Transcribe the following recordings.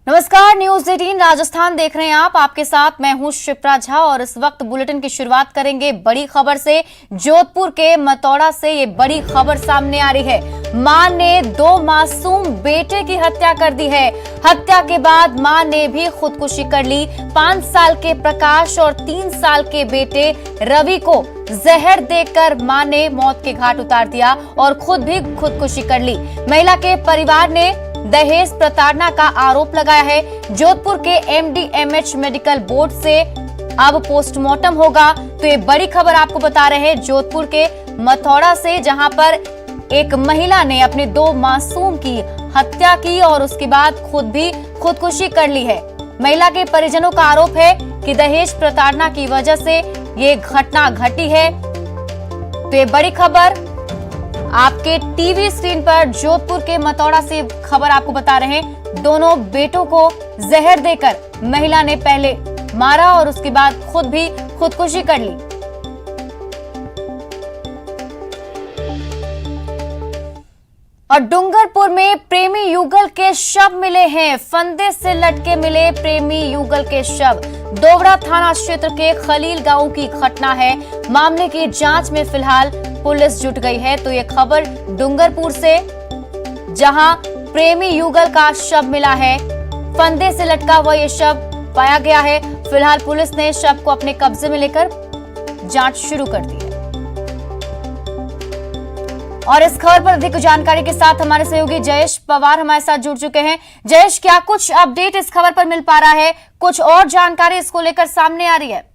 नमस्कार, न्यूज 18 राजस्थान देख रहे हैं आप। आपके साथ मैं हूं शिप्रा झा और इस वक्त बुलेटिन की शुरुआत करेंगे बड़ी खबर से। जोधपुर के मतौड़ा से ये बड़ी खबर सामने आ रही है। मां ने 2 मासूम बेटे की हत्या कर दी है। हत्या के बाद मां ने भी खुदकुशी कर ली। 5 साल के प्रकाश और 3 साल के बेटे रवि को जहर देकर मां ने मौत के घाट उतार दिया और खुद भी खुदकुशी कर ली। महिला के परिवार ने दहेज प्रताड़ना का आरोप लगाया है। जोधपुर के MDMH मेडिकल बोर्ड से अब पोस्टमार्टम होगा। तो ये बड़ी खबर आपको बता रहे हैं जोधपुर के मतौड़ा से, जहां पर एक महिला ने अपने 2 मासूम की हत्या की और उसके बाद खुद भी खुदकुशी कर ली है। महिला के परिजनों का आरोप है कि दहेज प्रताड़ना की वजह से ये घटना घटी है। तो ये बड़ी खबर आपके टीवी स्क्रीन पर जोधपुर के मतौड़ा से खबर आपको बता रहे हैं। दोनों बेटों को जहर देकर महिला ने पहले मारा और उसके बाद खुद भी खुदकुशी कर ली। और डूंगरपुर में प्रेमी युगल के शव मिले हैं। फंदे से लटके मिले प्रेमी युगल के शव। दोवड़ा थाना क्षेत्र के खलील गांव की घटना है। मामले की जांच में फिलहाल पुलिस जुट गई है। तो ये खबर डूंगरपुर से, जहां प्रेमी युगल का शव मिला है। फंदे से लटका हुआ ये शव पाया गया है। फिलहाल पुलिस ने शव को अपने कब्जे में लेकर जांच शुरू कर दी है। और इस खबर पर अधिक जानकारी के साथ हमारे सहयोगी जयेश पवार हमारे साथ जुड़ चुके हैं। जयेश, क्या कुछ अपडेट इस खबर पर मिल पा रहा है? कुछ और जानकारी इसको लेकर सामने आ रही है?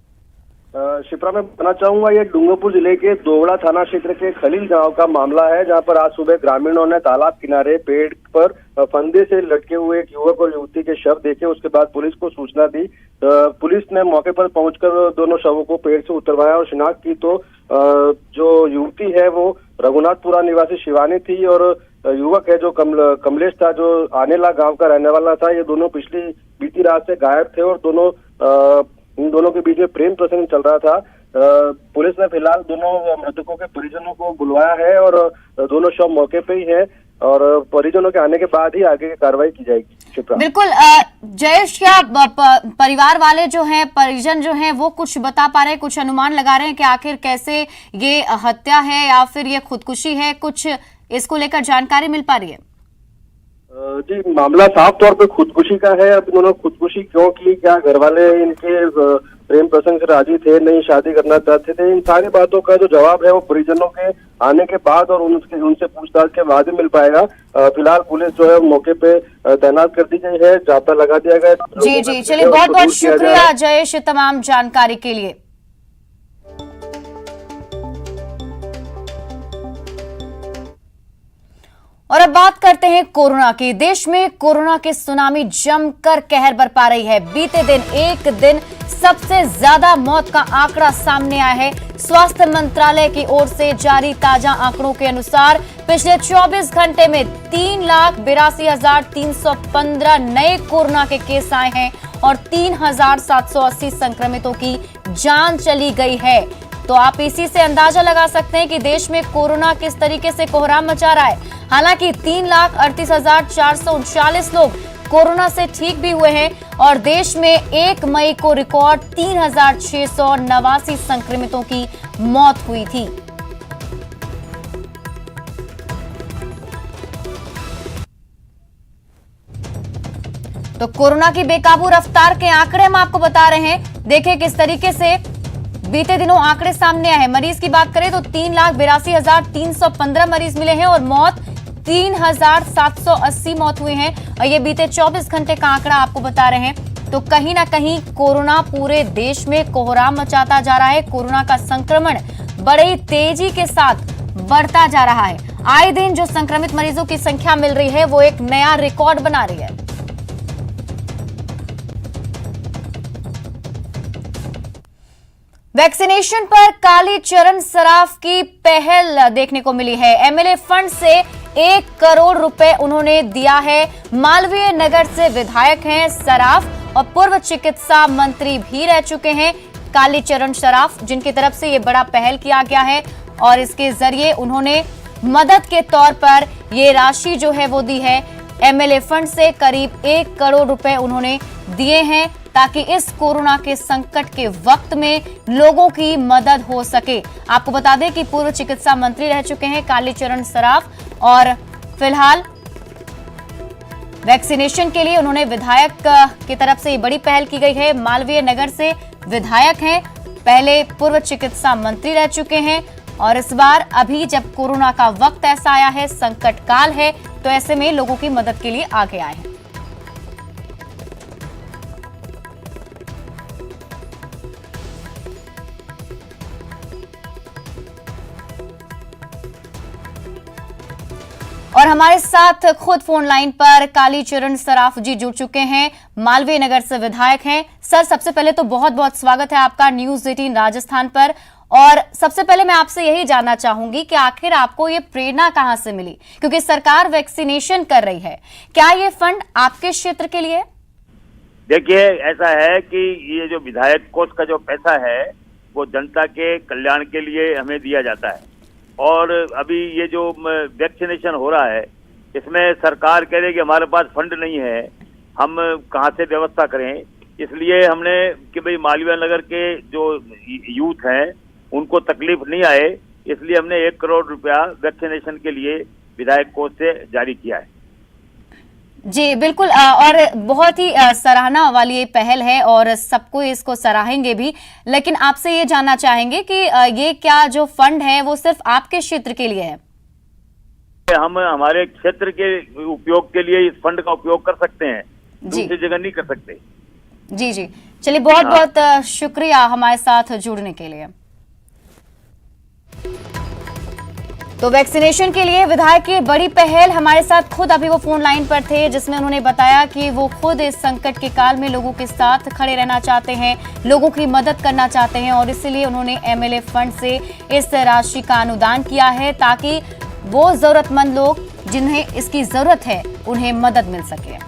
शिप्रा, मैं बताना चाहूंगा, ये डूंगरपुर जिले के दोवड़ा थाना क्षेत्र के खलील गांव का मामला है, जहां पर आज सुबह ग्रामीणों ने तालाब किनारे पेड़ पर फंदे से लटके हुए एक युवक और युवती के शव देखे। उसके बाद पुलिस को सूचना दी। पुलिस ने मौके पर पहुंचकर दोनों शवों को पेड़ से उतरवाया और शिनाख्त की। तो जो युवती है वो रघुनाथपुरा निवासी शिवानी थी और युवक है जो कमलेश था, जो आनेला गांव का रहने वाला था। ये दोनों बीती रात से गायब थे और इन दोनों के बीच में प्रेम प्रसंग चल रहा था। पुलिस ने फिलहाल दोनों मृतकों के परिजनों को बुलवाया है और दोनों शव मौके पे ही है और परिजनों के आने के बाद ही आगे की कार्रवाई की जाएगी। बिल्कुल जयेश, क्या परिवार वाले जो हैं, परिजन जो हैं, वो कुछ बता पा रहे हैं, कुछ अनुमान लगा रहे हैं कि आखिर कैसे ये हत्या है या फिर ये खुदकुशी है? कुछ इसको लेकर जानकारी मिल पा रही है? जी, मामला साफ तौर पे खुदकुशी का है। अब दोनों खुदकुशी क्यों की, क्या घर वाले इनके प्रेम प्रसंग से राजी थे, नहीं शादी करना चाहते थे, इन सारी बातों का जो जवाब है वो परिजनों के आने के बाद और उनसे पूछताछ के बाद ही मिल पाएगा। फिलहाल पुलिस जो है मौके पे तैनात कर दी गई है, जाब्ता लगा दिया गया। जी जी, चलिए, बहुत बहुत शुक्रिया जयेश तमाम जानकारी के लिए। और अब बात करते हैं कोरोना की। देश में कोरोना की सुनामी जमकर कहर बरपा रही है। बीते दिन एक दिन सबसे ज्यादा मौत का आंकड़ा सामने आया है। स्वास्थ्य मंत्रालय की ओर से जारी ताजा आंकड़ों के अनुसार पिछले 24 घंटे में 3,82,315 नए कोरोना के केस आए हैं और 3,780 संक्रमितों की जान चली गई है। तो आप इसी से अंदाजा लगा सकते हैं कि देश में कोरोना किस तरीके से कोहराम मचा रहा है। हालांकि 3,38,439 लोग कोरोना से ठीक भी हुए हैं और देश में 1 मई को रिकॉर्ड 3,689 संक्रमितों की मौत हुई थी। तो कोरोना की बेकाबू रफ्तार के आंकड़े हम आपको बता रहे हैं। देखिए किस तरीके से बीते दिनों आंकड़े सामने आए हैं। मरीज की बात करें तो 3,82,315 मरीज मिले हैं और मौत 3,780 मौत हुए हैं और ये बीते 24 घंटे का आंकड़ा आपको बता रहे हैं। तो कहीं ना कहीं कोरोना पूरे देश में कोहराम मचाता जा रहा है। कोरोना का संक्रमण बड़ी तेजी के साथ बढ़ता जा रहा है। आए दिन जो संक्रमित मरीजों की संख्या मिल रही है वो एक नया रिकॉर्ड बना रही है। वैक्सीनेशन पर कालीचरण सराफ की पहल देखने को मिली है। एमएलए फंड से 1 करोड़ रुपए उन्होंने दिया है। मालवीय नगर से विधायक हैं सराफ और पूर्व चिकित्सा मंत्री भी रह चुके हैं कालीचरण सराफ, जिनकी तरफ से ये बड़ा पहल किया गया है और इसके जरिए उन्होंने मदद के तौर पर ये राशि जो है वो दी है। एमएलए फंड से करीब 1 करोड़ रुपए उन्होंने दिए हैं ताकि इस कोरोना के संकट के वक्त में लोगों की मदद हो सके। आपको बता दें कि पूर्व चिकित्सा मंत्री रह चुके हैं कालीचरण सराफ और फिलहाल वैक्सीनेशन के लिए उन्होंने विधायक की तरफ से बड़ी पहल की गई है। मालवीय नगर से विधायक हैं, पहले पूर्व चिकित्सा मंत्री रह चुके हैं और इस बार अभी जब कोरोना का वक्त ऐसा आया है, संकट काल है, तो ऐसे में लोगों की मदद के लिए आगे आए हैं। और हमारे साथ खुद फोन लाइन पर कालीचरण सराफ जी जुड़ चुके हैं, मालवीय नगर से विधायक हैं। सर, सबसे पहले तो बहुत बहुत स्वागत है आपका न्यूज 18 राजस्थान पर। और सबसे पहले मैं आपसे यही जानना चाहूंगी कि आखिर आपको ये प्रेरणा कहां से मिली, क्योंकि सरकार वैक्सीनेशन कर रही है, क्या ये फंड आपके क्षेत्र के लिए? देखिए, ऐसा है कि ये जो विधायक कोष का जो पैसा है वो जनता के कल्याण के लिए हमें दिया जाता है। और अभी ये जो वैक्सीनेशन हो रहा है, इसमें सरकार कह रही है कि हमारे पास फंड नहीं है, हम कहाँ से व्यवस्था करें। इसलिए हमने कि भाई मालवीय नगर के जो यूथ हैं उनको तकलीफ नहीं आए, इसलिए हमने 1 करोड़ रुपया वैक्सीनेशन के लिए विधायक कोष से जारी किया है। जी बिल्कुल, और बहुत ही सराहना वाली ये पहल है और सबको इसको सराहेंगे भी। लेकिन आपसे ये जानना चाहेंगे कि ये क्या जो फंड है वो सिर्फ आपके क्षेत्र के लिए है? हम हमारे क्षेत्र के उपयोग के लिए इस फंड का उपयोग कर सकते हैं, दूसरी जगह नहीं कर सकते। जी जी, चलिए बहुत बहुत शुक्रिया हमारे साथ जुड़ने के लिए। तो वैक्सीनेशन के लिए विधायक की बड़ी पहल, हमारे साथ खुद अभी वो फोन लाइन पर थे, जिसमें उन्होंने बताया कि वो खुद इस संकट के काल में लोगों के साथ खड़े रहना चाहते हैं, लोगों की मदद करना चाहते हैं और इसीलिए उन्होंने एमएलए फंड से इस राशि का अनुदान किया है ताकि वो जरूरतमंद लोग जिन्हें इसकी जरूरत है उन्हें मदद मिल सके।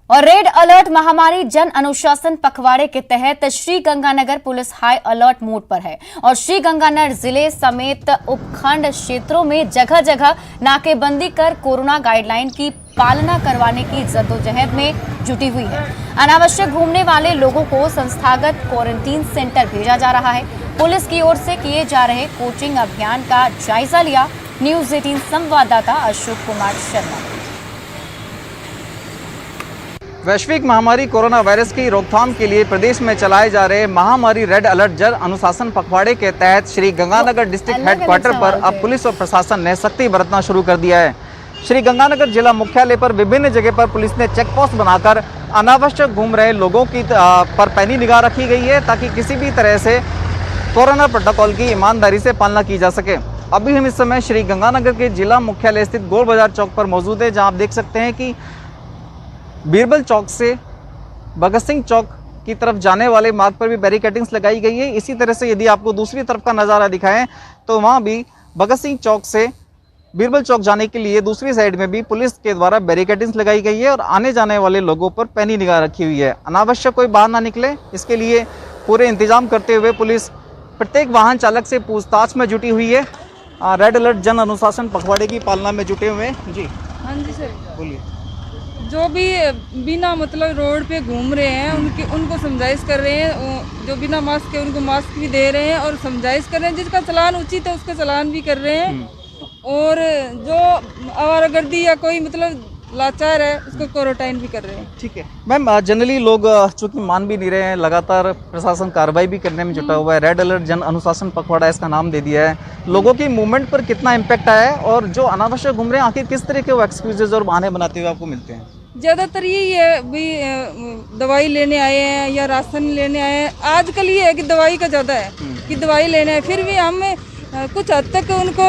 और रेड अलर्ट महामारी जन अनुशासन पखवाड़े के तहत Sriganganagar police high alert mode पर है और श्रीगंगानगर जिले समेत उपखंड क्षेत्रों में जगह जगह नाकेबंदी कर कोरोना गाइडलाइन की पालना करवाने की जद्दोजहद में जुटी हुई है। अनावश्यक घूमने वाले लोगों को संस्थागत क्वारंटीन सेंटर भेजा जा रहा है। पुलिस की ओर से किए जा रहे कोचिंग अभियान का जायजा लिया न्यूज 18 संवाददाता अशोक कुमार शर्मा। वैश्विक महामारी कोरोना वायरस की रोकथाम के लिए प्रदेश में चलाए जा रहे महामारी रेड अलर्ट जन अनुशासन पखवाड़े के तहत श्री गंगानगर डिस्ट्रिक्ट हेडक्वार्टर पर अब पुलिस और प्रशासन ने सख्ती बरतना शुरू कर दिया है। श्री गंगानगर जिला मुख्यालय पर विभिन्न जगह पर पुलिस ने चेक पोस्ट बनाकर अनावश्यक घूम रहे लोगों की पर पैनी निगाह रखी गई है ताकि किसी भी तरह से कोरोना प्रोटोकॉल की ईमानदारी से पालना की जा सके। अभी हम इस समय श्री गंगानगर के जिला मुख्यालय स्थित गोल बाजार चौक पर मौजूद है, जहाँ आप देख सकते हैं कि बीरबल चौक से भगत सिंह चौक की तरफ जाने वाले मार्ग पर भी बैरिकेडिंग्स लगाई गई है। इसी तरह से यदि आपको दूसरी तरफ का नज़ारा दिखाएं तो वहां भी भगत सिंह चौक से बीरबल चौक जाने के लिए दूसरी साइड में भी पुलिस के द्वारा बैरिकेडिंग्स लगाई गई है और आने जाने वाले लोगों पर पैनी निगाह रखी हुई है। अनावश्यक कोई बाहर ना निकले, इसके लिए पूरे इंतजाम करते हुए पुलिस प्रत्येक वाहन चालक से पूछताछ में जुटी हुई है। रेड अलर्ट जन अनुशासन पखवाड़े की पालना में जुटे हुए हैं। जी हाँ जी सर, बोलिए। जो भी बिना मतलब रोड पे घूम रहे हैं उनको समझाइश कर रहे हैं, जो बिना मास्क के उनको मास्क भी दे रहे हैं और समझाइश कर रहे हैं। जिसका चालान उचित है उसका चालान भी कर रहे हैं और जो आवारागर्दी या कोई मतलब लाचार है उसको क्वारंटाइन भी कर रहे हैं। ठीक है मैम, जनरली लोग चूंकि मान भी नहीं रहे हैं, लगातार प्रशासन कार्रवाई भी करने में जुटा हुआ है। रेड अलर्ट जन अनुशासन पखवाड़ा इसका नाम दे दिया है। लोगों की मूवमेंट पर कितना इम्पैक्ट आया है और जो अनावश्यक घूम रहे हैं आखिर किस तरह के वो एक्सक्यूजेज और बहाने बनाते हुए आपको मिलते हैं? ज़्यादातर यही है भी दवाई लेने आए हैं या राशन लेने आए हैं। आजकल ये है कि दवाई का ज़्यादा है कि दवाई लेने आए, फिर भी हम कुछ हद तक उनको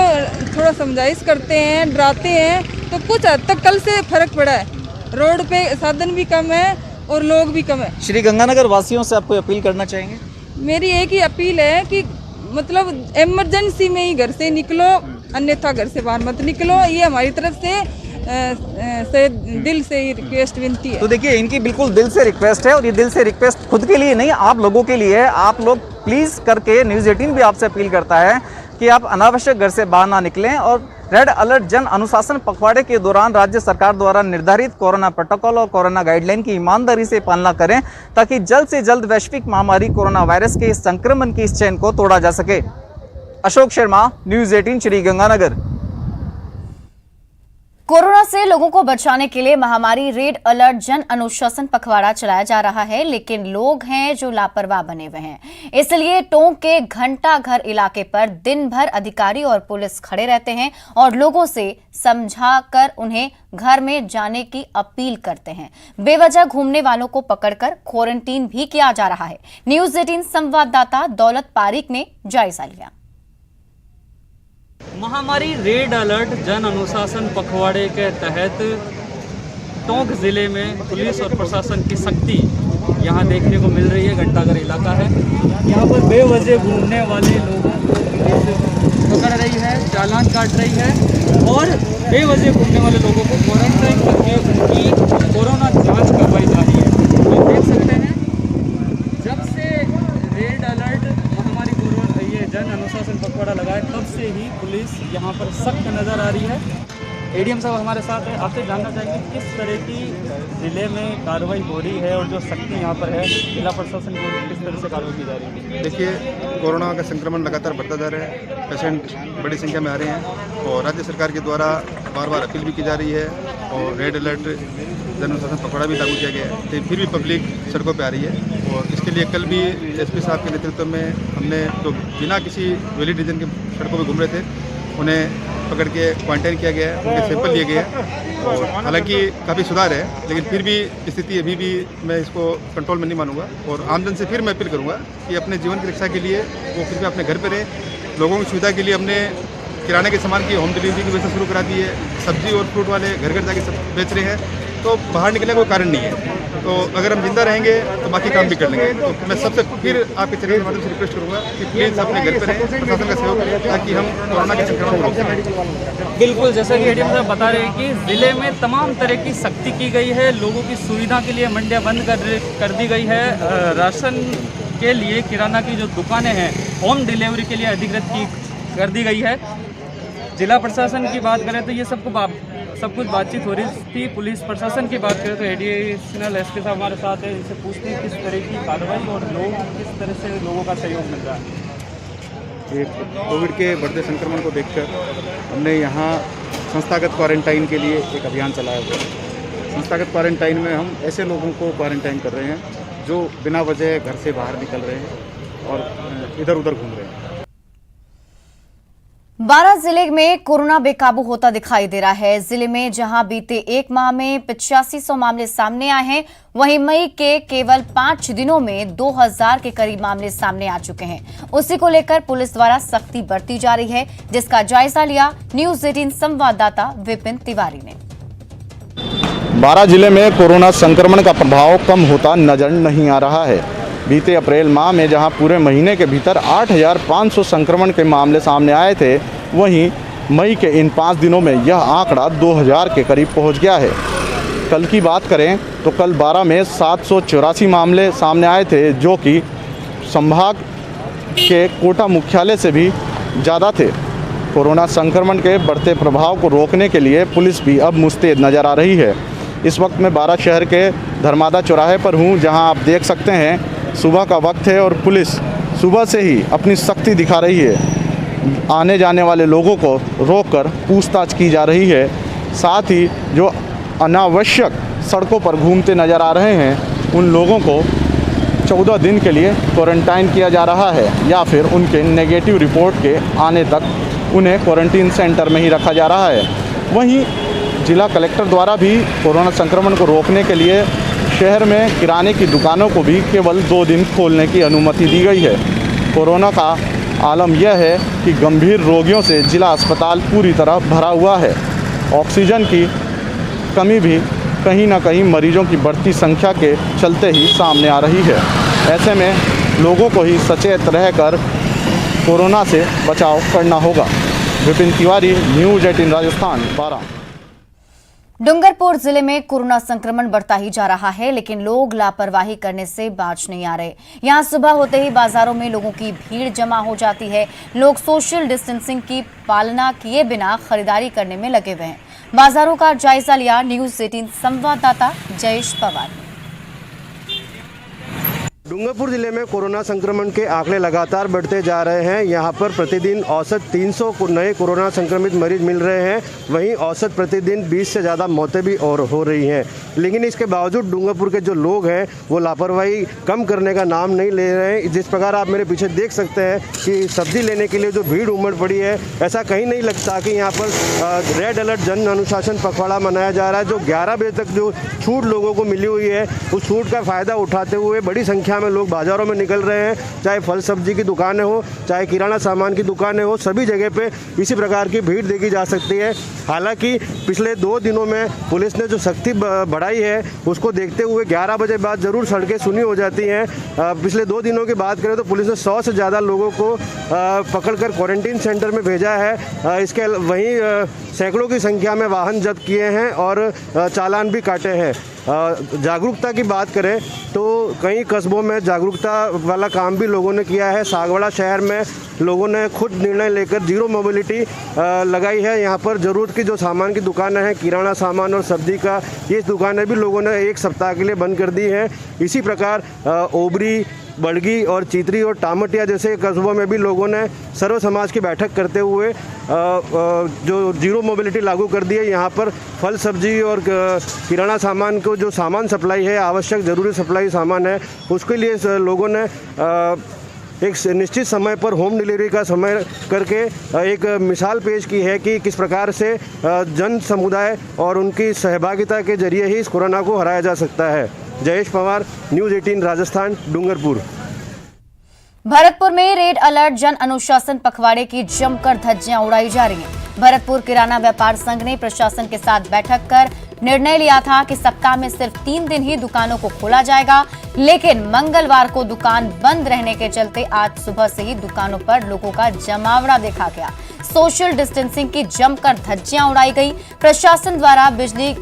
थोड़ा समझाइश करते हैं, डराते हैं, तो कुछ हद तक कल से फर्क पड़ा है। रोड पे साधन भी कम है और लोग भी कम है। श्री गंगानगर वासियों से आप कोई अपील करना चाहेंगे? मेरी एक ही अपील है कि मतलब इमरजेंसी में ही घर से निकलो, अन्यथा घर से बाहर मत निकलो। ये हमारी तरफ से दिल से ही रिक्वेस्ट विनती है। तो देखिए, इनकी बिल्कुल दिल से रिक्वेस्ट है और ये दिल से रिक्वेस्ट खुद के लिए नहीं, आप लोगों के लिए है। आप लोग प्लीज़ करके न्यूज़ 18 भी आपसे अपील करता है कि आप अनावश्यक घर से बाहर ना निकलें और रेड अलर्ट जन अनुशासन पखवाड़े के दौरान राज्य सरकार द्वारा निर्धारित कोरोना प्रोटोकॉल और कोरोना गाइडलाइन की ईमानदारी से पालना करें ताकि जल्द से जल्द वैश्विक महामारी कोरोना वायरस के संक्रमण की इस चेन को तोड़ा जा सके। अशोक शर्मा, न्यूज़ 18 श्रीगंगानगर। कोरोना से लोगों को बचाने के लिए महामारी रेड अलर्ट जन अनुशासन पखवाड़ा चलाया जा रहा है, लेकिन लोग हैं जो लापरवाह बने हुए हैं। इसलिए टोंक के घंटा घर इलाके पर दिन भर अधिकारी और पुलिस खड़े रहते हैं और लोगों से समझाकर उन्हें घर में जाने की अपील करते हैं। बेवजह घूमने वालों को पकड़कर क्वारंटीन भी किया जा रहा है। न्यूज़ 18 संवाददाता दौलत पारिक ने जायजा लिया। महामारी रेड अलर्ट जन अनुशासन पखवाड़े के तहत टोंक ज़िले में पुलिस और प्रशासन की सख्ती यहाँ देखने को मिल रही है। घंटाघर इलाका है, यहाँ पर बेवजह घूमने वाले लोगों को पुलिस पकड़ रही है, चालान काट रही है और बेवजह घूमने वाले लोगों को क्वारंटाइन करके उनकी कोरोना जाँच करवाई जा रही है। आप देख सकते हैं जब से रेड अलर्ट महामारी ये जन अनुशासन पखवाड़ा लगा है तब से ही पुलिस यहाँ पर सख्त नज़र आ रही है। एडीएम साहब हमारे साथ है, आपसे जानना चाहेंगे किस तरह की ज़िले में कार्रवाई हो रही है और जो सख्ती यहाँ पर है जिला प्रशासन की किस तरह से कार्रवाई की जा रही है। देखिए, कोरोना का संक्रमण लगातार बढ़ता जा रहा है, पेशेंट बड़ी संख्या में आ रहे हैं और राज्य सरकार के द्वारा बार बार अपील भी की जा रही है और रेड अलर्ट जन अनुशासन पखवाड़ा भी लागू किया गया है, तो फिर भी पब्लिक सड़कों पर आ रही है। और इसके लिए कल भी एसपी साहब के नेतृत्व में हमने जो बिना किसी वैलिड रीजन के सड़कों पर घूम रहे थे उन्हें पकड़ के क्वारंटाइन किया गया है, उनके सैंपल लिए गए हैं और हालांकि काफ़ी सुधार है, लेकिन फिर भी स्थिति अभी भी मैं इसको कंट्रोल में नहीं मानूंगा। और आमजन से फिर मैं अपील करूंगा कि अपने जीवन की रक्षा के लिए वो फिर भी अपने घर पर रहे। लोगों की सुविधा के लिए हमने किराने के सामान की होम डिलीवरी की व्यवस्था शुरू करा दी है। सब्जी और फ्रूट वाले घर घर जाके सब बेच रहे हैं, तो बाहर निकलने का कोई कारण नहीं है। तो अगर हम जिंदा रहेंगे तो बाकी काम भी कर लेंगे। तो मैं सबसे फिर आपके चैनल के माध्यम से रिक्वेस्ट करूंगा कि प्लीज़ अपने घर पर रहें, प्रशासन का सहयोग करें ताकि हम कोरोना के संक्रमण को रोक सकें। बिल्कुल, जैसा कि एडीएम साहब बता रहे हैं कि ज़िले में तमाम तरह की सख्ती की गई है। लोगों की सुविधा के लिए मंडियाँ बंद कर दी गई है। राशन के लिए किराना की जो दुकानें हैं होम डिलीवरी के लिए अधिकृत कर दी गई है। जिला प्रशासन की बात करें तो ये सब कुछ बातचीत हो रही थी। पुलिस प्रशासन की बात करें तो एडिशनल एसपी साहब हमारे साथ है, इनसे पूछते हैं किस तरह की कार्रवाई और लोग किस तरह से लोगों का सहयोग मिल रहा है। कोविड के बढ़ते संक्रमण को देखकर हमने यहाँ संस्थागत क्वारंटाइन के लिए एक अभियान चलाया हुआ है। संस्थागत क्वारंटाइन में हम ऐसे लोगों को क्वारंटाइन कर रहे हैं जो बिना वजह घर से बाहर निकल रहे हैं और इधर उधर घूम रहे हैं। बारां जिले में कोरोना बेकाबू होता दिखाई दे रहा है। जिले में जहां बीते एक माह में 8500 मामले सामने आए हैं, वहीं मई के केवल 5 दिनों में 2000 के करीब मामले सामने आ चुके हैं। उसी को लेकर पुलिस द्वारा सख्ती बरती जा रही है, जिसका जायजा लिया न्यूज़ 18 संवाददाता विपिन तिवारी ने। बारां जिले में कोरोना संक्रमण का प्रभाव कम होता नजर नहीं आ रहा है। बीते अप्रैल माह में जहां पूरे महीने के भीतर 8500 संक्रमण के मामले सामने आए थे, वहीं मई के इन 5 दिनों में यह आंकड़ा 2000 के करीब पहुंच गया है। कल की बात करें तो कल बारां में 784 मामले सामने आए थे, जो कि संभाग के कोटा मुख्यालय से भी ज़्यादा थे। कोरोना संक्रमण के बढ़ते प्रभाव को रोकने के लिए पुलिस भी अब मुस्तैद नज़र आ रही है। इस वक्त मैं बारां शहर के धर्मादा चौराहे पर हूं, जहां आप देख सकते हैं सुबह का वक्त है और पुलिस सुबह से ही अपनी सख्ती दिखा रही है। आने जाने वाले लोगों को रोककर पूछताछ की जा रही है। साथ ही जो अनावश्यक सड़कों पर घूमते नज़र आ रहे हैं, उन लोगों को 14 दिन के लिए क्वारंटाइन किया जा रहा है या फिर उनके नेगेटिव रिपोर्ट के आने तक उन्हें क्वारंटीन सेंटर में ही रखा जा रहा है। वहीं जिला कलेक्टर द्वारा भी कोरोना संक्रमण को रोकने के लिए शहर में किराने की दुकानों को भी केवल 2 दिन खोलने की अनुमति दी गई है। कोरोना का आलम यह है कि गंभीर रोगियों से जिला अस्पताल पूरी तरह भरा हुआ है। ऑक्सीजन की कमी भी कहीं ना कहीं मरीजों की बढ़ती संख्या के चलते ही सामने आ रही है। ऐसे में लोगों को ही सचेत रहकर कोरोना से बचाव करना होगा। विपिन तिवारी, न्यूज़ 18 राजस्थान, बारां। डूंगरपुर जिले में कोरोना संक्रमण बढ़ता ही जा रहा है, लेकिन लोग लापरवाही करने से बाज नहीं आ रहे। यहां सुबह होते ही बाजारों में लोगों की भीड़ जमा हो जाती है। लोग सोशल डिस्टेंसिंग की पालना किए बिना खरीदारी करने में लगे हुए हैं। बाजारों का जायजा लिया न्यूज़ 18 संवाददाता जयेश पवार ने। डूंगरपुर जिले में कोरोना संक्रमण के आंकड़े लगातार बढ़ते जा रहे हैं। यहां पर प्रतिदिन औसत 300 नए कोरोना संक्रमित मरीज मिल रहे हैं। वहीं औसत प्रतिदिन 20 से ज़्यादा मौतें भी और हो रही हैं। लेकिन इसके बावजूद डूंगरपुर के जो लोग हैं वो लापरवाही कम करने का नाम नहीं ले रहे हैं। जिस प्रकार आप मेरे पीछे देख सकते हैं कि सब्जी लेने के लिए जो भीड़ उमड़ पड़ी है, ऐसा कहीं नहीं लगता कि यहाँ पर रेड अलर्ट जन अनुशासन पखवाड़ा मनाया जा रहा है। जो 11 बजे तक जो छूट लोगों को मिली हुई है, उस छूट का फ़ायदा उठाते हुए बड़ी संख्या में लोग बाजारों में निकल रहे हैं। चाहे फल सब्जी की दुकानें हो, चाहे किराना सामान की दुकानें हो, सभी जगह पे इसी प्रकार की भीड़ देखी जा सकती है। हालांकि पिछले 2 दिनों में पुलिस ने जो सख्ती बढ़ाई है, उसको देखते हुए 11 बजे बाद ज़रूर सड़कें सुनी हो जाती हैं। पिछले 2 दिनों की बात करें तो पुलिस ने 100 से ज़्यादा लोगों को पकड़कर क्वारंटीन सेंटर में भेजा है। इसके वहीं सैकड़ों की संख्या में वाहन जब्त किए हैं और चालान भी काटे हैं। जागरूकता की बात करें तो कई कस्बों में जागरूकता वाला काम भी लोगों ने किया है। सागवाड़ा शहर में लोगों ने खुद निर्णय लेकर जीरो मोबिलिटी लगाई है। यहाँ पर ज़रूरत की जो सामान की दुकानें हैं, किराना सामान और सब्जी का, ये दुकानें भी लोगों ने 1 सप्ताह के लिए बंद कर दी हैं। इसी प्रकार ओबरी, बड़गी और चितरी और टामटिया जैसे कस्बों में भी लोगों ने सर्व समाज की बैठक करते हुए जो जीरो मोबिलिटी लागू कर दी है। यहाँ पर फल सब्जी और किराना सामान को जो सामान सप्लाई है, आवश्यक ज़रूरी सप्लाई सामान है, उसके लिए लोगों ने एक निश्चित समय पर होम डिलीवरी का समय करके एक मिसाल पेश की है कि किस प्रकार से जन समुदाय और उनकी सहभागिता के जरिए ही इस कोरोना को हराया जा सकता है। जयेश पवार, न्यूज़ 18 राजस्थान, डूंगरपुर। भरतपुर में रेड अलर्ट जन अनुशासन पखवाड़े की जमकर धज्जियां उड़ाई जा रही हैं। भरतपुर किराना व्यापार संघ ने प्रशासन के साथ बैठक कर निर्णय लिया था कि सप्ताह में सिर्फ 3 दिन ही दुकानों को खोला जाएगा, लेकिन मंगलवार को दुकान बंद रहने के चलते आज सुबह से ही दुकानों पर लोगों का जमावड़ा देखा गया। सोशल डिस्टेंसिंग की जमकर धज्जियां उड़ाई गई। प्रशासन द्वारा बिजली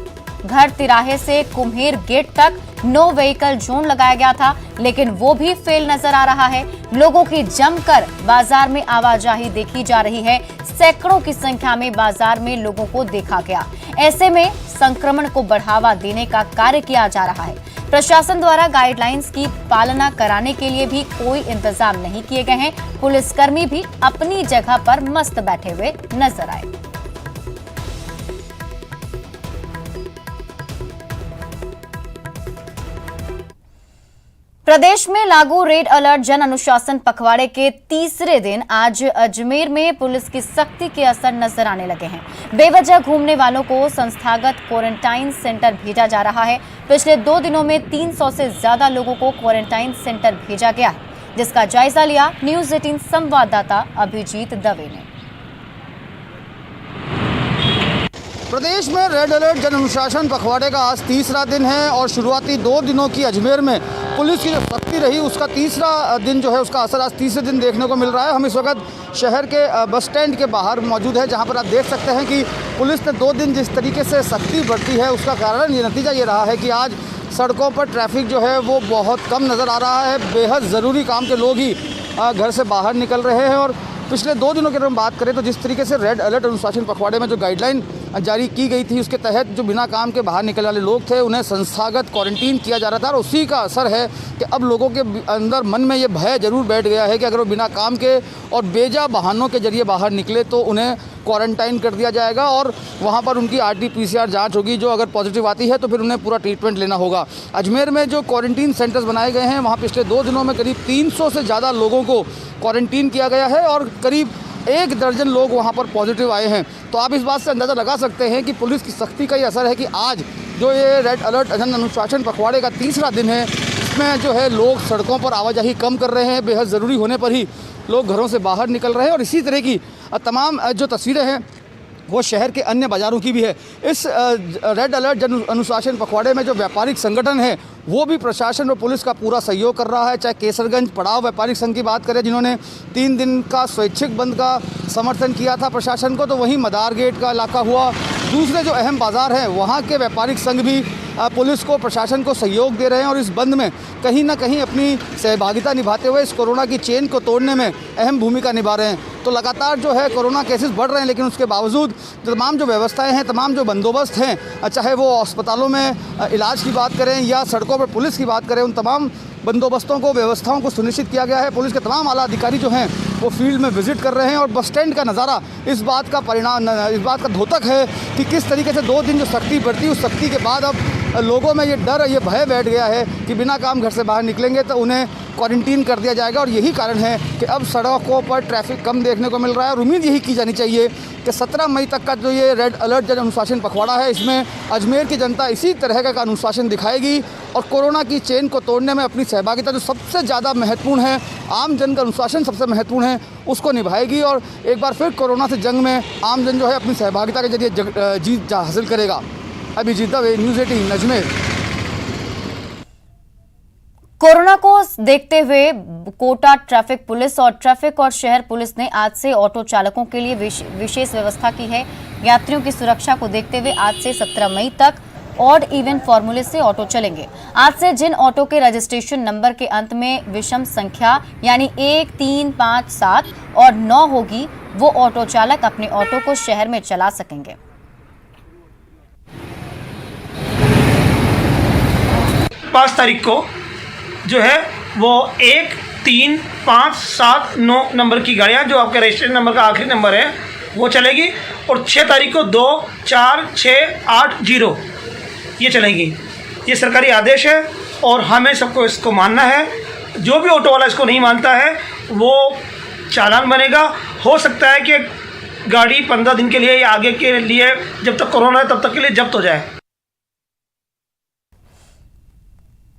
घर तिराहे से कुम्हेर गेट तक नो व्हीकल जोन लगाया गया था, लेकिन वो भी फेल नजर आ रहा है। लोगों की जमकर बाजार में आवाजाही देखी जा रही है। सैकड़ों की संख्या में बाजार में लोगों को देखा गया। ऐसे में संक्रमण को बढ़ावा देने का कार्य किया जा रहा है। प्रशासन द्वारा गाइडलाइंस की पालना कराने के लिए भी कोई इंतजाम नहीं किए गए हैं। पुलिसकर्मी भी अपनी जगह पर मस्त बैठे हुए नजर आए। प्रदेश में लागू रेड अलर्ट जन अनुशासन पखवाड़े के तीसरे दिन आज अजमेर में पुलिस की सख्ती के असर नजर आने लगे हैं। बेवजह घूमने वालों को संस्थागत क्वारंटाइन सेंटर भेजा जा रहा है। पिछले 2 दिनों में 300 से ज्यादा लोगों को क्वारंटाइन सेंटर भेजा गया है, जिसका जायजा लिया न्यूज़ 18 संवाददाता अभिजीत दवे ने। प्रदेश में रेड अलर्ट जन अनुशासन पखवाड़े का आज तीसरा दिन है और शुरुआती 2 दिनों की अजमेर में पुलिस की जो सख्ती रही, उसका तीसरा दिन जो है उसका असर आज तीसरे दिन देखने को मिल रहा है। हम इस वक्त शहर के बस स्टैंड के बाहर मौजूद है, जहां पर आप देख सकते हैं कि पुलिस ने 2 दिन जिस तरीके से सख्ती बरती है, उसका कारण ये नतीजा ये रहा है कि आज सड़कों पर ट्रैफिक जो है वो बहुत कम नज़र आ रहा है। बेहद ज़रूरी काम के लोग ही घर से बाहर निकल रहे हैं। और पिछले 2 दिनों की अगर हम बात करें तो जिस तरीके से रेड अलर्ट अनुशासन पखवाड़े में जो गाइडलाइन जारी की गई थी, उसके तहत जो बिना काम के बाहर निकलने वाले लोग थे उन्हें संस्थागत क्वारंटीन किया जा रहा था। और उसी का असर है कि अब लोगों के अंदर मन में ये भय जरूर बैठ गया है कि अगर वो बिना काम के और बेजा बहानों के जरिए बाहर निकले तो उन्हें क्वारंटाइन कर दिया जाएगा और वहाँ पर उनकी RT-PCR जाँच होगी। जो अगर पॉजिटिव आती है तो फिर उन्हें पूरा ट्रीटमेंट लेना होगा। अजमेर में जो क्वारंटीन सेंटर्स बनाए गए हैं, वहाँ पिछले 2 दिनों में करीब 300 से ज़्यादा लोगों को क्वारंटीन किया गया है और करीब 1 दर्जन लोग वहाँ पर पॉजिटिव आए हैं। तो आप इस बात से अंदाज़ा लगा सकते हैं कि पुलिस की सख्ती का ये असर है कि आज जो ये रेड अलर्ट जन अनुशासन पखवाड़े का तीसरा दिन है, इसमें जो है लोग सड़कों पर आवाजाही कम कर रहे हैं। बेहद ज़रूरी होने पर ही लोग घरों से बाहर निकल रहे हैं। और इसी तरह की तमाम जो तस्वीरें हैं वो शहर के अन्य बाज़ारों की भी है। इस रेड अलर्ट जन अनुशासन पखवाड़े में जो व्यापारिक संगठन है वो भी प्रशासन और पुलिस का पूरा सहयोग कर रहा है। चाहे केसरगंज पड़ाव व्यापारिक संघ की बात करें जिन्होंने 3 दिन का स्वैच्छिक बंद का समर्थन किया था प्रशासन को, तो वहीं मदार गेट का इलाका हुआ, दूसरे जो अहम बाज़ार हैं वहाँ के व्यापारिक संघ भी पुलिस को प्रशासन को सहयोग दे रहे हैं और इस बंद में कहीं ना कहीं अपनी सहभागिता निभाते हुए इस कोरोना की चेन को तोड़ने में अहम भूमिका निभा रहे हैं। तो लगातार जो है कोरोना केसेस बढ़ रहे हैं, लेकिन उसके बावजूद तमाम जो व्यवस्थाएं हैं, तमाम जो बंदोबस्त हैं, चाहे वो अस्पतालों में इलाज की बात करें या सड़कों पर पुलिस की बात करें, उन तमाम बंदोबस्तों को, व्यवस्थाओं को सुनिश्चित किया गया है। पुलिस के तमाम आला अधिकारी जो हैं वो फील्ड में विजिट कर रहे हैं और बस स्टैंड का नज़ारा इस बात का द्योतक है कि किस तरीके से 2 दिन जो सख्ती बढ़ती, उस सख्ती के बाद अब लोगों में ये डर, ये भय बैठ गया है कि बिना काम घर से बाहर निकलेंगे तो उन्हें क्वारंटीन कर दिया जाएगा। और यही कारण है कि अब सड़कों पर ट्रैफिक कम देखने को मिल रहा है और उम्मीद यही की जानी चाहिए कि 17 मई तक का जो ये रेड अलर्ट जन अनुशासन पखवाड़ा है, इसमें अजमेर की जनता इसी तरह का अनुशासन दिखाएगी और कोरोना की चेन को तोड़ने में अपनी सहभागिता जो सबसे ज़्यादा महत्वपूर्ण है, आम जन का अनुशासन सबसे महत्वपूर्ण है, उसको निभाएगी और एक बार फिर कोरोना से जंग में आम जन जो है अपनी सहभागिता के जरिए जीत हासिल करेगा। अभिजीत दवे, न्यूज़ 18 अजमेर। कोरोना को देखते हुए कोटा ट्रैफिक पुलिस और ट्रैफिक और शहर पुलिस ने आज से ऑटो चालकों के लिए विशेष व्यवस्था की है। यात्रियों की सुरक्षा को देखते हुए आज से 17 मई तक ऑड इवन फॉर्मूले से ऑटो चलेंगे। आज से जिन ऑटो के रजिस्ट्रेशन नंबर के अंत में विषम संख्या यानी 1, 3, 5, 7 और 9 होगी, वो ऑटो चालक अपने ऑटो को शहर में चला सकेंगे। 5 तारीख को जो है वो 1, 3, 5, 7, 9 नंबर की गाड़ियाँ, जो आपके रजिस्ट्रेशन नंबर का आखिरी नंबर है, वो चलेगी। और 6 तारीख को 2, 4, 6, 8, 0 ये चलेगी। ये सरकारी आदेश है और हमें सबको इसको मानना है। जो भी ऑटो वाला इसको नहीं मानता है वो चालान बनेगा। हो सकता है कि गाड़ी 15 दिन के लिए या आगे के लिए, जब तक कोरोना है तब तक के लिए जब्त हो जाए।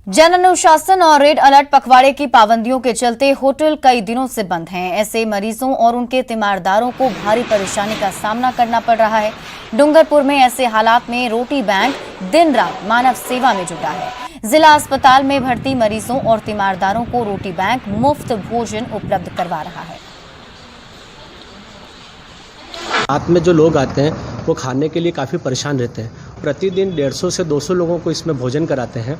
जन अनुशासन और रेड अलर्ट पखवाड़े की पाबंदियों के चलते होटल कई दिनों से बंद हैं। ऐसे मरीजों और उनके तीमारदारों को भारी परेशानी का सामना करना पड़ रहा है। डूंगरपुर में ऐसे हालात में रोटी बैंक दिन रात मानव सेवा में जुटा है। जिला अस्पताल में भर्ती मरीजों और तीमारदारों को रोटी बैंक मुफ्त भोजन उपलब्ध करवा रहा है। रात में जो लोग आते हैं वो खाने के लिए काफ़ी परेशान रहते हैं। प्रतिदिन 150 से 200 लोगों को इसमें भोजन कराते हैं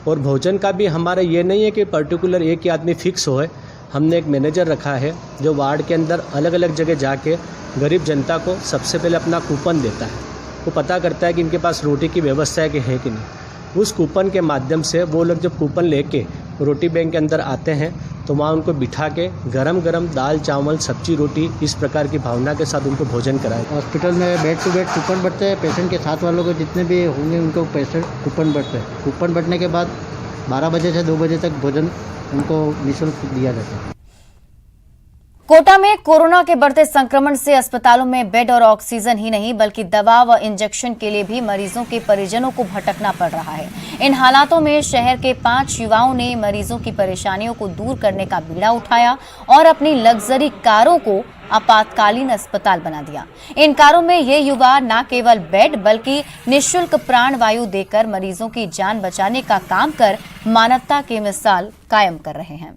और भोजन का भी हमारा ये नहीं है कि पर्टिकुलर एक ही आदमी फिक्स हो है। हमने एक मैनेजर रखा है जो वार्ड के अंदर अलग अलग जगह जाके गरीब जनता को सबसे पहले अपना कूपन देता है। वो पता करता है कि इनके पास रोटी की व्यवस्था है कि नहीं। उस कूपन के माध्यम से वो लोग जब कूपन लेके रोटी बैंक के अंदर आते हैं तो वहाँ उनको बिठा के गरम गरम दाल चावल सब्जी रोटी इस प्रकार की भावना के साथ उनको भोजन कराए। हॉस्पिटल में बेड टू बेड कूपन बढ़ते हैं। पेशेंट के साथ वालों को जितने भी होंगे उनको पेशेंट कूपन बढ़ते हैं। कूपन बढ़ने के बाद 12 बजे से 2 बजे तक भोजन उनको निःशुल्क दिया जाता है। कोटा में कोरोना के बढ़ते संक्रमण से अस्पतालों में बेड और ऑक्सीजन ही नहीं बल्कि दवा व इंजेक्शन के लिए भी मरीजों के परिजनों को भटकना पड़ रहा है। इन हालातों में शहर के 5 युवाओं ने मरीजों की परेशानियों को दूर करने का बीड़ा उठाया और अपनी लग्जरी कारों को आपातकालीन अस्पताल बना दिया। इन कारों में ये युवा न केवल बेड बल्कि निःशुल्क प्राण वायु देकर मरीजों की जान बचाने का काम कर मानवता की मिसाल कायम कर रहे हैं।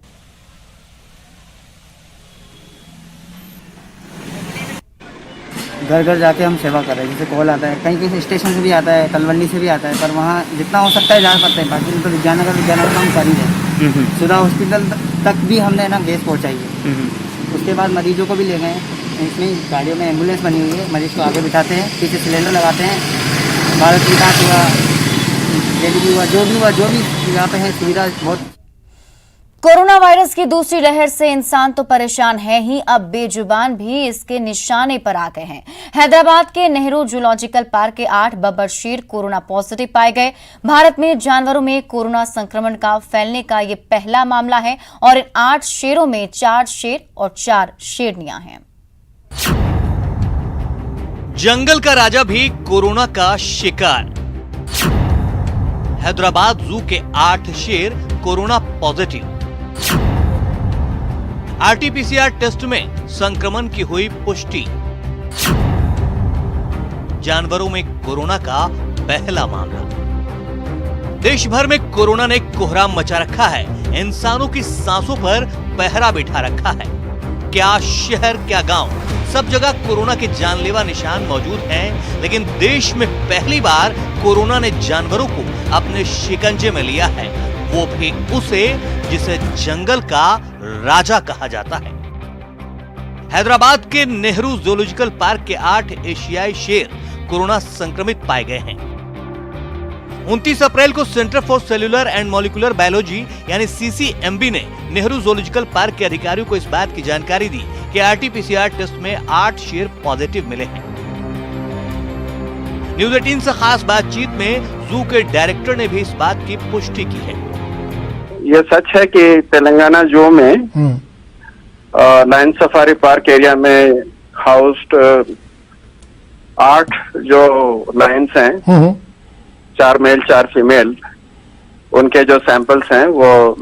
घर घर जाके हम सेवा कर रहे हैं। जैसे कॉल आता है, कहीं कहीं स्टेशन से भी आता है, तलवंडी से भी आता है, पर वहाँ जितना हो सकता है जा पाते हैं। बाकी तो विद्यानगर का हम कर ही रहे। सुधा हॉस्पिटल तक भी हमने ना गैस पहुँचाई है। उसके बाद मरीजों को भी ले गए। इसमें गाड़ियों में एम्बुलेंस बनी हुई है। मरीज को आगे बिठाते हैं, पीछे सिलेंडर लगाते हैं। भारत विकास हुआ, डेलीवरी हुआ, जो भी यहाँ पे है सुविधा बहुत। कोरोना वायरस की दूसरी लहर से इंसान तो परेशान है ही, अब बेजुबान भी इसके निशाने पर आ गए हैं। हैदराबाद के नेहरू जूलॉजिकल पार्क के 8 बब्बर शेर कोरोना पॉजिटिव पाए गए। भारत में जानवरों में कोरोना संक्रमण का फैलने का ये पहला मामला है और इन 8 शेरों में 4 शेर और 4 शेरनियां हैं। जंगल का राजा भी कोरोना का शिकार। हैदराबाद जू के 8 शेर कोरोना पॉजिटिव। आरटीपीसीआर टेस्ट में संक्रमण की हुई पुष्टि। जानवरों में कोरोना का पहला मामला। देश भर में कोरोना ने कोहराम मचा रखा है, इंसानों की सांसों पर पहरा बिठा रखा है। क्या शहर क्या गांव, सब जगह कोरोना के जानलेवा निशान मौजूद हैं, लेकिन देश में पहली बार कोरोना ने जानवरों को अपने शिकंजे में लिया है, वो भी उसे जिसे जंगल का राजा कहा जाता है। हैदराबाद के नेहरू जूलॉजिकल पार्क के 8 एशियाई शेर कोरोना संक्रमित पाए गए हैं। 29 अप्रैल को centre for cellular and molecular biology यानी CCMB ने नेहरू जूलॉजिकल पार्क के अधिकारियों को इस बात की जानकारी दी कि RT-PCR टेस्ट में 8 शेर पॉजिटिव मिले हैं। न्यूज़ 18 से खास बातचीत में जू के डायरेक्टर ने भी इस बात की पुष्टि की है। ये सच है कि तेलंगाना जू में लायन सफारी पार्क एरिया में हाउस्ड 8 जो लायंस हैं, 4 मेल 4 फीमेल, उनके जो सैंपल्स हैं वो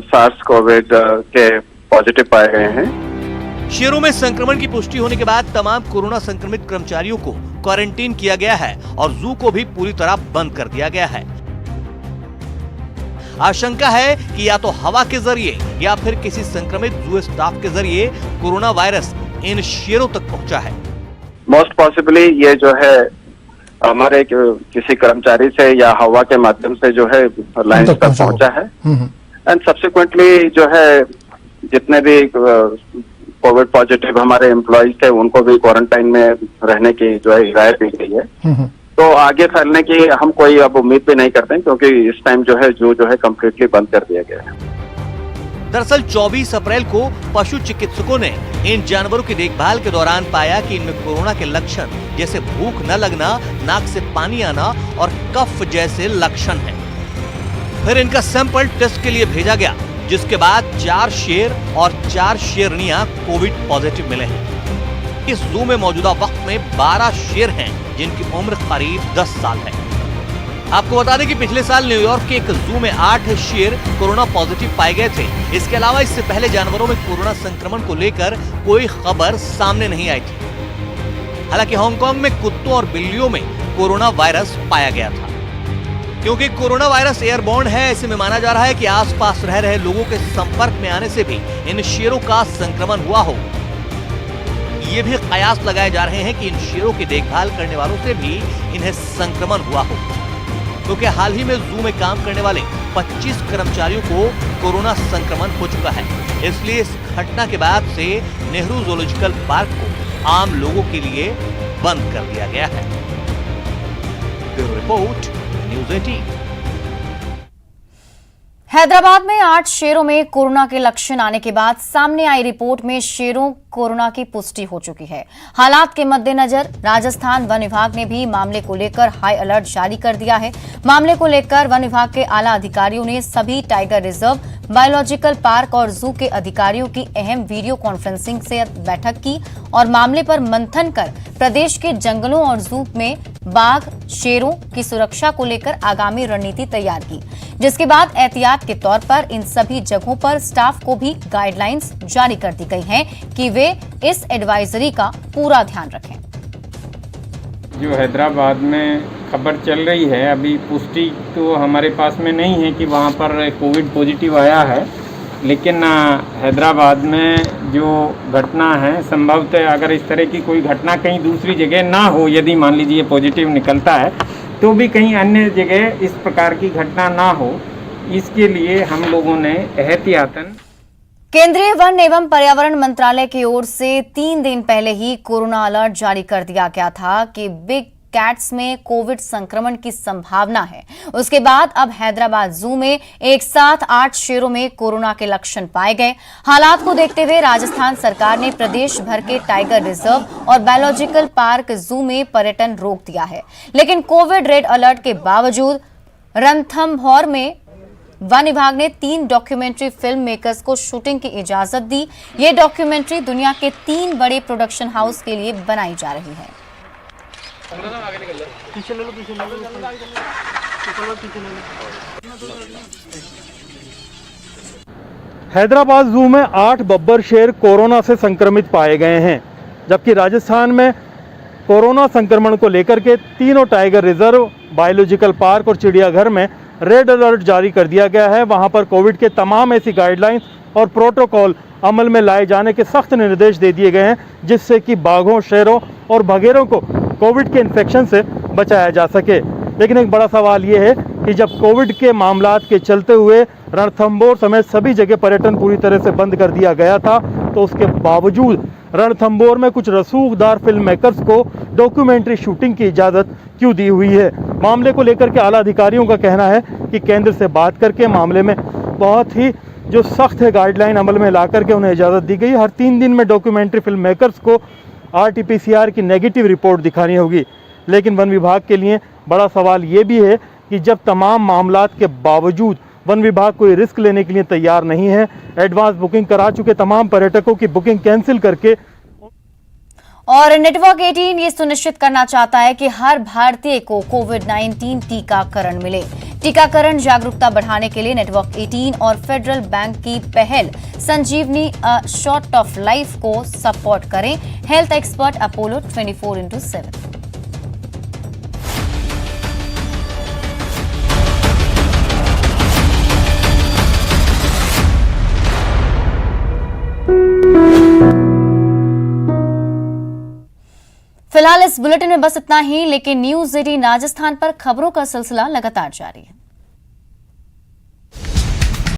सार्स कोविड के पॉजिटिव पाए गए हैं। शेरों में संक्रमण की पुष्टि होने के बाद तमाम कोरोना संक्रमित कर्मचारियों को क्वारंटीन किया गया है और जू को भी पूरी तरह बंद कर दिया गया है। आशंका है कि या तो हवा के जरिए या फिर किसी संक्रमित जू स्टाफ के जरिए कोरोना वायरस इन शेरों तक पहुंचा है। मोस्ट पॉसिबली ये जो है हमारे किसी कर्मचारी से या हवा के माध्यम से जो है लाइन तक पहुंचा है। एंड सब्सिक्वेंटली जो है जितने भी कोविड पॉजिटिव हमारे एम्प्लॉइज थे उनको भी क्वारंटाइन में रहने की जो है हिदायत दी गई है। तो आगे फैलने की हम कोई अब उम्मीद भी नहीं करते क्योंकि इस टाइम जो है जो है कम्प्लीटली बंद कर दिया गया है। दरअसल 24 अप्रैल को पशु चिकित्सकों ने इन जानवरों की देखभाल के दौरान पाया कि इनमें कोरोना के लक्षण जैसे भूख न लगना, नाक से पानी आना और कफ जैसे लक्षण हैं। फिर इनका सैंपल टेस्ट के लिए भेजा गया, जिसके बाद 4 शेर और 4 शेरनियां कोविड पॉजिटिव मिले हैं। इस जू में मौजूदा वक्त में 12 शेर हैं जिनकी उम्र करीब 10 साल है। आपको बता दें कि पिछले साल न्यूयॉर्क के एक जू में 8 शेर कोरोना पॉजिटिव पाए गए थे। इसके अलावा इससे पहले जानवरों में कोरोना संक्रमण को लेकर कोई खबर सामने नहीं आई थी। हालांकि हांगकांग में कुत्तों और बिल्लियों में कोरोना वायरस पाया गया था। क्योंकि कोरोना वायरस एयरबॉर्न है, ऐसे में माना जा रहा है कि आसपास रह रहे लोगों के संपर्क में आने से भी इन शेरों का संक्रमण हुआ हो। ये भी कयास लगाए जा रहे हैं कि इन शेरों की देखभाल करने वालों से भी इन्हें संक्रमण हुआ हो, क्योंकि हाल ही में जू में काम करने वाले 25 कर्मचारियों को कोरोना संक्रमण हो चुका है। इसलिए इस घटना के बाद से नेहरू जूलॉजिकल पार्क को आम लोगों के लिए बंद कर दिया गया है। Bureau report, news 18। हैदराबाद में 8 शेरों में कोरोना के लक्षण आने के बाद सामने आई रिपोर्ट में शेरों कोरोना की पुष्टि हो चुकी है। हालात के मद्देनजर राजस्थान वन विभाग ने भी मामले को लेकर हाई अलर्ट जारी कर दिया है। मामले को लेकर वन विभाग के आला अधिकारियों ने सभी टाइगर रिजर्व, बायोलॉजिकल पार्क और जू के अधिकारियों की अहम वीडियो कॉन्फ्रेंसिंग से बैठक की और मामले पर मंथन कर प्रदेश के जंगलों और जू में बाघ, शेरों की सुरक्षा को लेकर आगामी रणनीति तैयार की, जिसके बाद एहतियात के तौर पर इन सभी जगहों पर स्टाफ को भी गाइडलाइंस जारी कर दी गई हैं कि वे इस एडवाइजरी का पूरा ध्यान रखें। जो हैदराबाद में खबर चल रही है, अभी पुष्टि तो हमारे पास में नहीं है कि वहाँ पर कोविड पॉजिटिव आया है, लेकिन हैदराबाद में जो घटना है, संभवतः अगर इस तरह की कोई घटना कहीं दूसरी जगह ना हो, यदि मान लीजिए पॉजिटिव निकलता है तो भी कहीं अन्य जगह इस प्रकार की घटना ना हो, इसके लिए हम लोगों ने एहतियातन केंद्रीय वन एवं पर्यावरण मंत्रालय की ओर से 3 दिन पहले ही कोरोना अलर्ट जारी कर दिया गया था कि बिग कैट्स में कोविड संक्रमण की संभावना है। उसके बाद अब हैदराबाद जू में एक साथ 8 शेरों में कोरोना के लक्षण पाए गए। हालात को देखते हुए राजस्थान सरकार ने प्रदेश भर के टाइगर रिजर्व और बायोलॉजिकल पार्क जू में पर्यटन रोक दिया है। लेकिन कोविड रेड अलर्ट के बावजूद रणथंभौर में वन विभाग ने 3 डॉक्यूमेंट्री फिल्म मेकर्स को शूटिंग की इजाजत दी। ये डॉक्यूमेंट्री दुनिया के 3 बड़े प्रोडक्शन हाउस के लिए बनाई जा रही है। हैदराबाद जू में 8 बब्बर शेर कोरोना से संक्रमित पाए गए हैं, जबकि राजस्थान में कोरोना संक्रमण को लेकर के तीनों टाइगर रिजर्व, बायोलॉजिकल पार्क और चिड़ियाघर में रेड अलर्ट जारी कर दिया गया है। वहां पर कोविड के तमाम ऐसी गाइडलाइंस और प्रोटोकॉल अमल में लाए जाने के सख्त निर्देश दे दिए गए हैं, जिससे कि बाघों, शेरों और बघेरों को कोविड के इन्फेक्शन से बचाया जा सके। लेकिन एक बड़ा सवाल ये है कि जब कोविड के मामलात के चलते हुए रणथंभौर समेत सभी जगह पर्यटन पूरी तरह से बंद कर दिया गया था, तो उसके बावजूद रणथंभौर में कुछ रसूखदार फिल्म मेकर्स को डॉक्यूमेंट्री शूटिंग की इजाज़त क्यों दी हुई है। मामले को लेकर के आला अधिकारियों का कहना है कि केंद्र से बात करके मामले में बहुत ही जो सख्त है गाइडलाइन अमल में ला करके उन्हें इजाज़त दी गई। हर 3 दिन में डॉक्यूमेंट्री फिल्म मेकर्स को RT-PCR की नेगेटिव रिपोर्ट दिखानी होगी। लेकिन वन विभाग के लिए बड़ा सवाल ये भी है कि जब तमाम मामलात के बावजूद वन विभाग कोई रिस्क लेने के लिए तैयार नहीं है, एडवांस बुकिंग करा चुके तमाम पर्यटकों की बुकिंग कैंसिल करके, और नेटवर्क 18 ये सुनिश्चित करना चाहता है कि हर भारतीय को कोविड-19 टीकाकरण मिले। टीकाकरण जागरूकता बढ़ाने के लिए नेटवर्क 18 और फेडरल बैंक की पहल संजीवनी शॉट ऑफ लाइफ को सपोर्ट करें। Health expert Apollo 24/7। फिलहाल इस बुलेटिन में बस इतना ही, लेकिन न्यूज़ 18 राजस्थान पर खबरों का सिलसिला लगातार जारी है।